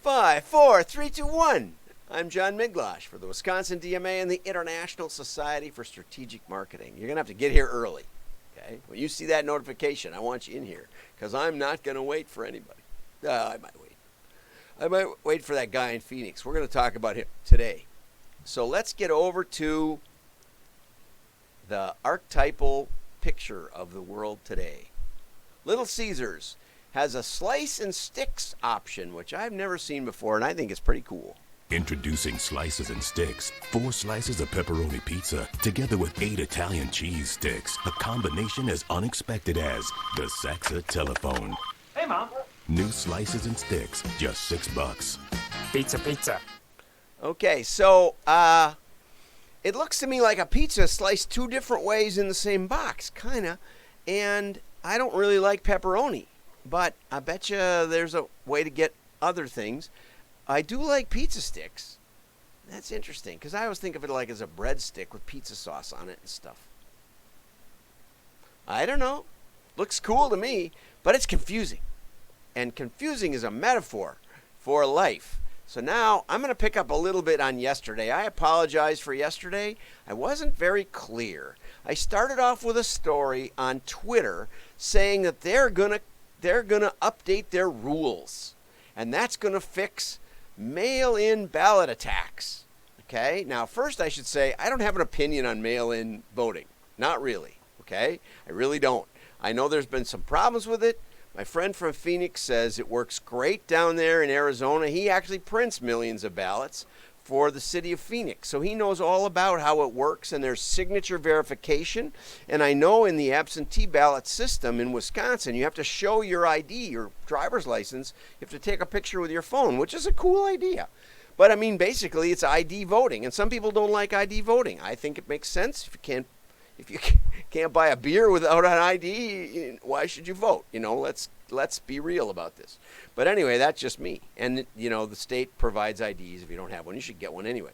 5, 4, 3, 2, 1. I'm John Miglosh for the Wisconsin DMA and the International Society for Strategic Marketing. You're going to have to get here early. Okay? When you see that notification, I want you in here because I'm not going to wait for anybody. I might wait. I might wait for that guy in Phoenix. We're going to talk about him today. So let's get over to the archetypal picture of the world today. Little Caesars has a slice and sticks option, which I've never seen before, and I think it's pretty cool. Introducing Slices and Sticks. 4 slices of pepperoni pizza together with 8 Italian cheese sticks. A combination as unexpected as the Saxa telephone. Hey, Mom. New Slices and Sticks, just $6. Pizza. Okay, so it looks to me like a pizza sliced 2 different ways in the same box, kind of, and I don't really like pepperoni. But I bet you there's a way to get other things. I do like pizza sticks. That's interesting, because I always think of it like as a breadstick with pizza sauce on it and stuff. I don't know. Looks cool to me, but it's confusing. And confusing is a metaphor for life. So now I'm going to pick up a little bit on yesterday. I apologize for yesterday. I wasn't very clear. I started off with a story on Twitter saying that they're going to update their rules, and that's going to fix mail-in ballot attacks. Okay? Now, first I should say I don't have an opinion on mail-in voting. Not really. Okay? I really don't. I know there's been some problems with it. My friend from Phoenix says it works great down there in Arizona. He actually prints millions of ballots for the city of Phoenix. So he knows all about how it works, and there's signature verification. And I know in the absentee ballot system in Wisconsin, you have to show your ID, your driver's license. You have to take a picture with your phone, which is a cool idea. But I mean, basically, it's ID voting. And some people don't like ID voting. I think it makes sense. If you can't buy a beer without an ID, why should you vote? You know, let's be real about this. But anyway, that's just me. And, you know, the state provides IDs. If you don't have one, you should get one anyway.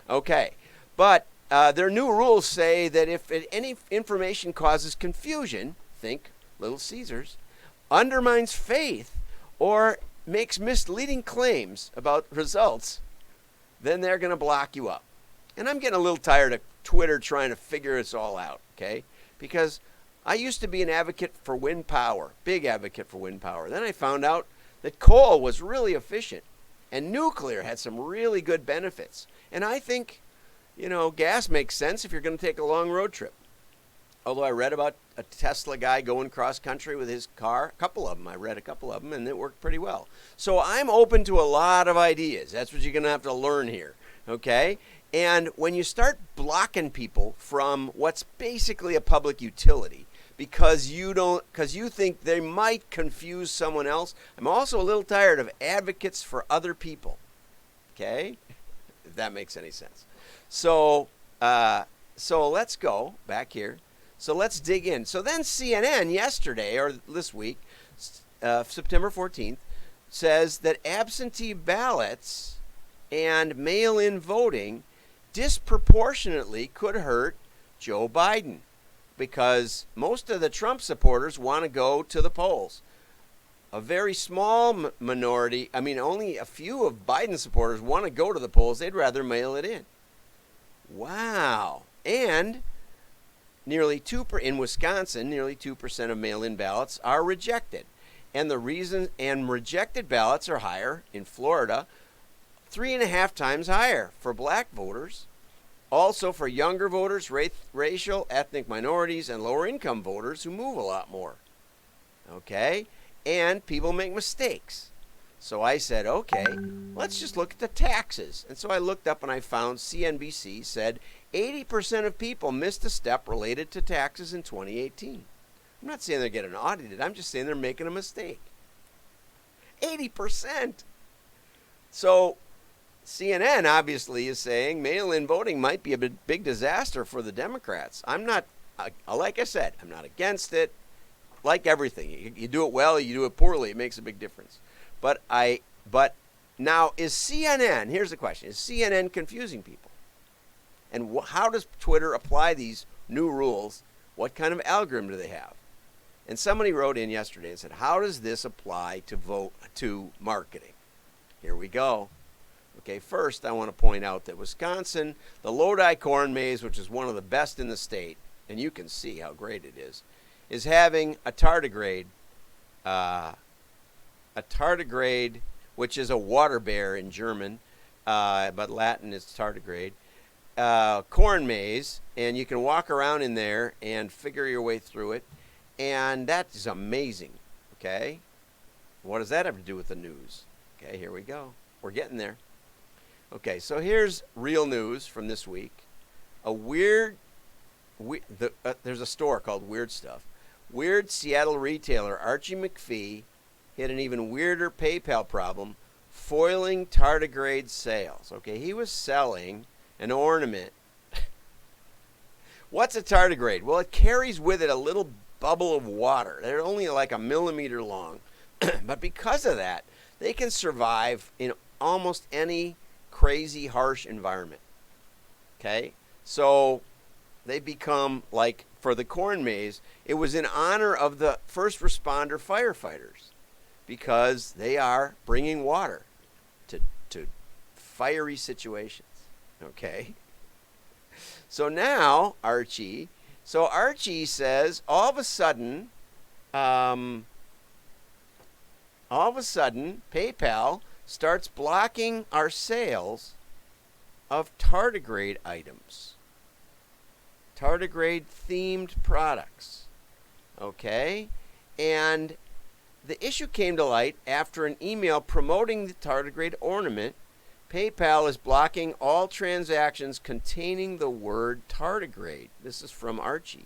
Okay. But their new rules say that if any information causes confusion, think Little Caesars, undermines faith, or makes misleading claims about results, then they're going to block you up. And I'm getting a little tired of Twitter trying to figure this all out, okay? Because I used to be an advocate for wind power, big advocate for wind power. Then I found out that coal was really efficient and nuclear had some really good benefits. And I think, you know, gas makes sense if you're going to take a long road trip. Although I read about a Tesla guy going cross country with his car, a couple of them. I read a couple of them, and it worked pretty well. So I'm open to a lot of ideas. That's what you're going to have to learn here, okay? And when you start blocking people from what's basically a public utility because you think they might confuse someone else, I'm also a little tired of advocates for other people. Okay? If that makes any sense. So let's go back here. So let's dig in. So then CNN yesterday, or this week, September 14th, says that absentee ballots and mail-in voting disproportionately could hurt Joe Biden because most of the Trump supporters want to go to the polls. A very small minority, I mean only a few of Biden supporters want to go to the polls. They'd rather mail it in. Wow. And in Wisconsin, nearly 2% of mail-in ballots are rejected. And the reason, and rejected ballots are higher in Florida, 3.5 times higher for black voters. Also for younger voters, racial, ethnic minorities, and lower income voters who move a lot more. Okay? And people make mistakes. So I said, okay, let's just look at the taxes. And so I looked up and I found CNBC said 80% of people missed a step related to taxes in 2018. I'm not saying they're getting audited. I'm just saying they're making a mistake. 80%. So CNN obviously is saying mail-in voting might be a big disaster for the Democrats. Like I said, I'm not against it. Like everything, you do it well, you do it poorly, it makes a big difference. But now is CNN, here's the question, is CNN confusing people? And how does Twitter apply these new rules? What kind of algorithm do they have? And somebody wrote in yesterday and said, how does this apply to marketing? Here we go. Okay, first I want to point out that Wisconsin, the Lodi corn maze, which is one of the best in the state, and you can see how great it is having a tardigrade, which is a water bear in German, but Latin is tardigrade, corn maze, and you can walk around in there and figure your way through it, and that is amazing, okay? What does that have to do with the news? Okay, here we go. We're getting there. Okay, so here's real news from this week. There's a store called Weird Stuff. Weird Seattle retailer Archie McPhee hit an even weirder PayPal problem, foiling tardigrade sales. Okay, he was selling an ornament. What's a tardigrade? Well, it carries with it a little bubble of water. They're only like a millimeter long. But because of that, they can survive in almost any crazy, harsh environment. Okay? So they become, like for the corn maze, it was in honor of the first responder firefighters because they are bringing water to fiery situations. Okay? So now, Archie says all of a sudden, PayPal starts blocking our sales of tardigrade items, tardigrade themed products. Okay? And the issue came to light after an email promoting the tardigrade ornament. PayPal is blocking all transactions containing the word tardigrade. This is from Archie.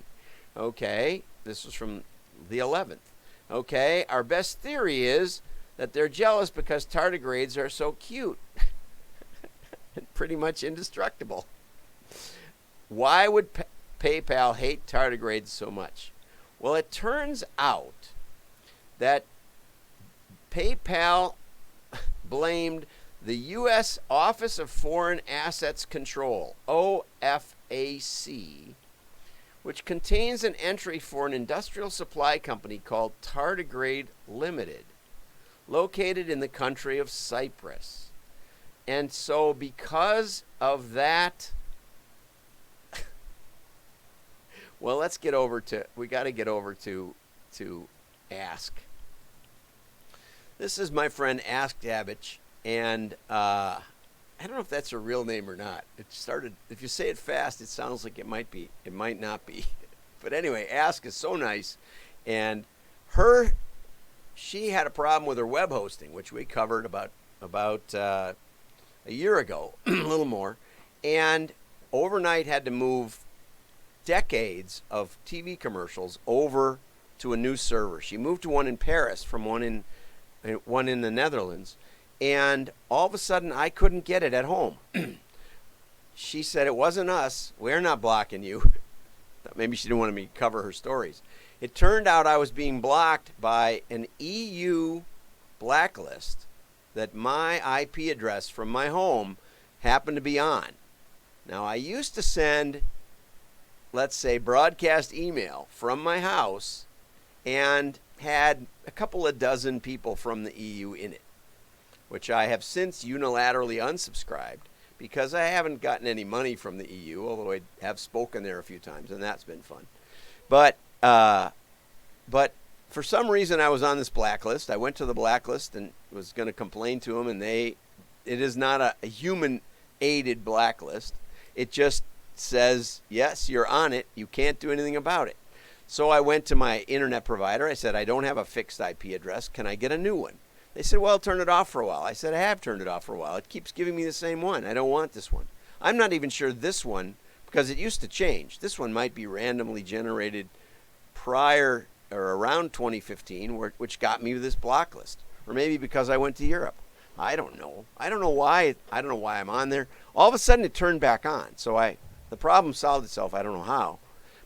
Okay? This was from the 11th. Okay? Our best theory is that they're jealous because tardigrades are so cute and pretty much indestructible. Why would PayPal hate tardigrades so much? Well, it turns out that PayPal blamed the U.S. Office of Foreign Assets Control, OFAC, which contains an entry for an industrial supply company called Tardigrade Limited, located in the country of Cyprus. And so because of that, well, we got to get over to Ask. This is my friend Ask Dabbich, and I don't know if that's a real name or not. If you say it fast, it sounds like it might be. It might not be. But anyway, Ask is so nice, and she had a problem with her web hosting, which we covered about a year ago, a little more, and overnight had to move decades of TV commercials over to a new server. She moved to one in Paris from one in the Netherlands, and all of a sudden I couldn't get it at home. She said, it wasn't us. We're not blocking you. Maybe she didn't want me to cover her stories. It turned out I was being blocked by an EU blacklist that my IP address from my home happened to be on. Now, I used to send, let's say, broadcast email from my house and had a couple of dozen people from the EU in it, which I have since unilaterally unsubscribed because I haven't gotten any money from the EU, although I have spoken there a few times, and that's been fun. But for some reason, I was on this blacklist. I went to the blacklist and was going to complain to them, and it is not a human-aided blacklist. It just says, yes, you're on it. You can't do anything about it. So I went to my internet provider. I said, I don't have a fixed IP address. Can I get a new one? They said, well, turn it off for a while. I said, I have turned it off for a while. It keeps giving me the same one. I don't want this one. I'm not even sure this one, because it used to change. This one might be randomly generated prior or around 2015, which got me this block list. Or maybe because I went to Europe. I don't know. I don't know why I'm on there. All of a sudden, it turned back on. So the problem solved itself. I don't know how.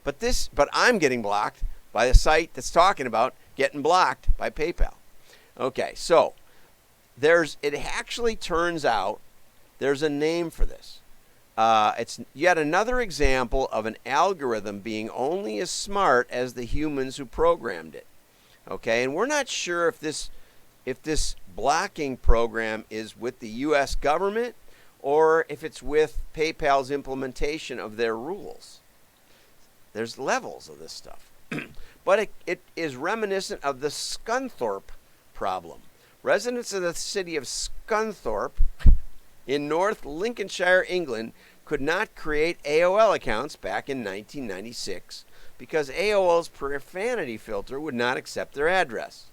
But I'm getting blocked by a site that's talking about getting blocked by PayPal. Okay, so it actually turns out there's a name for this. It's yet another example of an algorithm being only as smart as the humans who programmed it. Okay, and we're not sure if this if this blocking program is with the U.S. government or if it's with PayPal's implementation of their rules. There's levels of this stuff. But it is reminiscent of the Scunthorpe problem. Residents of the city of Scunthorpe in North Lincolnshire, England, could not create AOL accounts back in 1996 because AOL's profanity filter would not accept their address.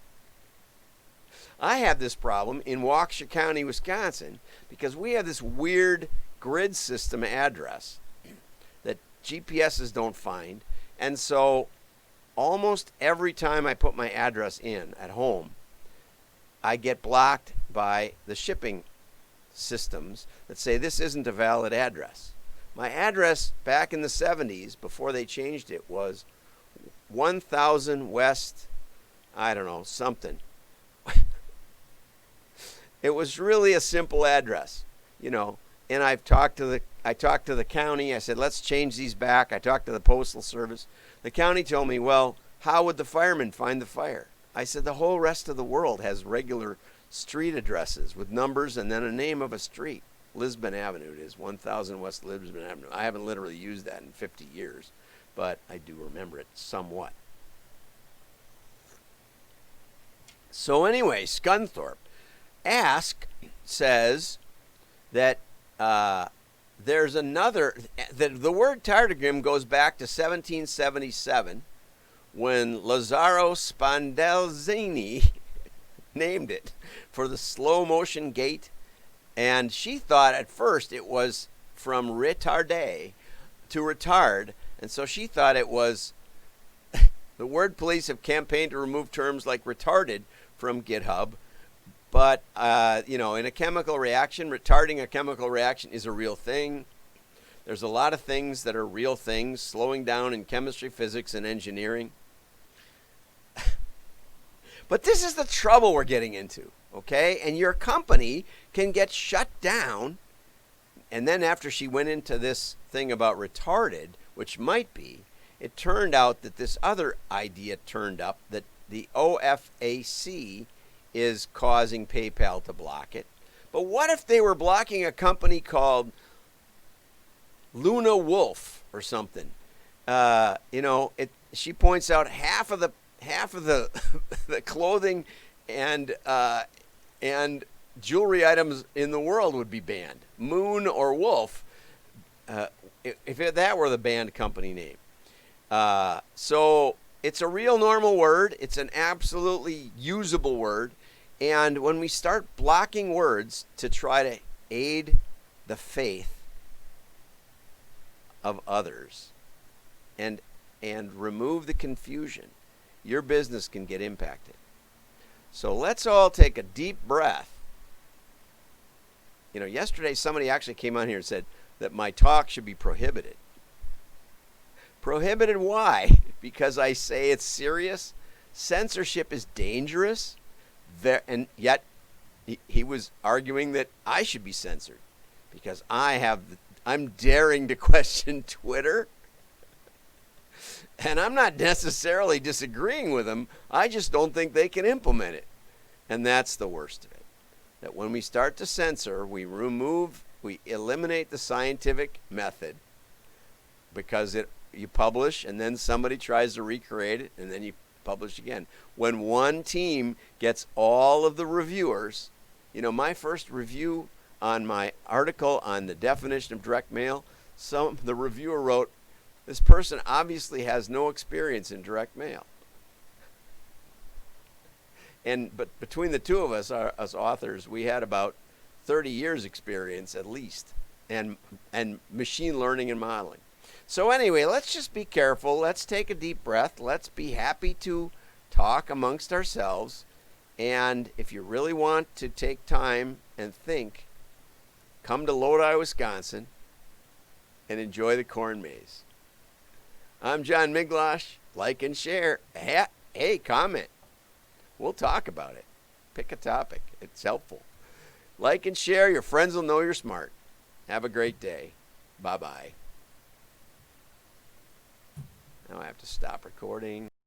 I have this problem in Waukesha County, Wisconsin, because we have this weird grid system address that GPSs don't find. And so almost every time I put my address in at home, I get blocked by the shipping systems that say this isn't a valid address. My address back in the 70s, before they changed it, was 1000 West, I don't know, something. It was really a simple address, you know. And I talked to the county. I said, let's change these back. I talked to the Postal Service. The county told me, well, how would the firemen find the fire? I said, the whole rest of the world has regular street addresses with numbers and then a name of a street. Lisbon Avenue it is, 1000 West Lisbon Avenue. I haven't literally used that in 50 years, but I do remember it somewhat. So anyway, Scunthorpe. Ask says that there's another, the word tardigrade goes back to 1777 when Lazzaro Spandalzini named it for the slow motion gait. And she thought at first it was from retarder to retard. And so she thought it was, the word police have campaigned to remove terms like retarded from GitHub. But, you know, in a chemical reaction, retarding a chemical reaction is a real thing. There's a lot of things that are real things, slowing down in chemistry, physics, and engineering. But this is the trouble we're getting into, okay? And your company can get shut down. And then after she went into this thing about retarded, which might be, it turned out that this other idea turned up, that the OFAC is causing PayPal to block it. But what if they were blocking a company called Luna Wolf or something? You know, she points out half of the the clothing and jewelry items in the world would be banned. Moon or Wolf, if that were the banned company name. So it's a real normal word. It's an absolutely usable word. And when we start blocking words to try to aid the faith of others and remove the confusion, your business can get impacted. So let's all take a deep breath. You know, yesterday somebody actually came on here and said that my talk should be prohibited. Prohibited why? Because I say it's serious. Censorship is dangerous. And yet he was arguing that I should be censored because I'm daring to question Twitter. And I'm not necessarily disagreeing with them. I just don't think they can implement it. And that's the worst of it. That when we start to censor, we eliminate the scientific method because you publish and then somebody tries to recreate it and then you publish again. When one team gets all of the reviewers, you know, my first review on my article on the definition of direct mail, the reviewer wrote, this person obviously has no experience in direct mail. But between the two of us, us authors, we had about 30 years experience at least, and machine learning and modeling. So anyway, let's just be careful. Let's take a deep breath. Let's be happy to talk amongst ourselves. And if you really want to take time and think, come to Lodi, Wisconsin, and enjoy the corn maze. I'm John Miglosh. Like and share. Hey, comment. We'll talk about it. Pick a topic. It's helpful. Like and share. Your friends will know you're smart. Have a great day. Bye-bye. Now I have to stop recording.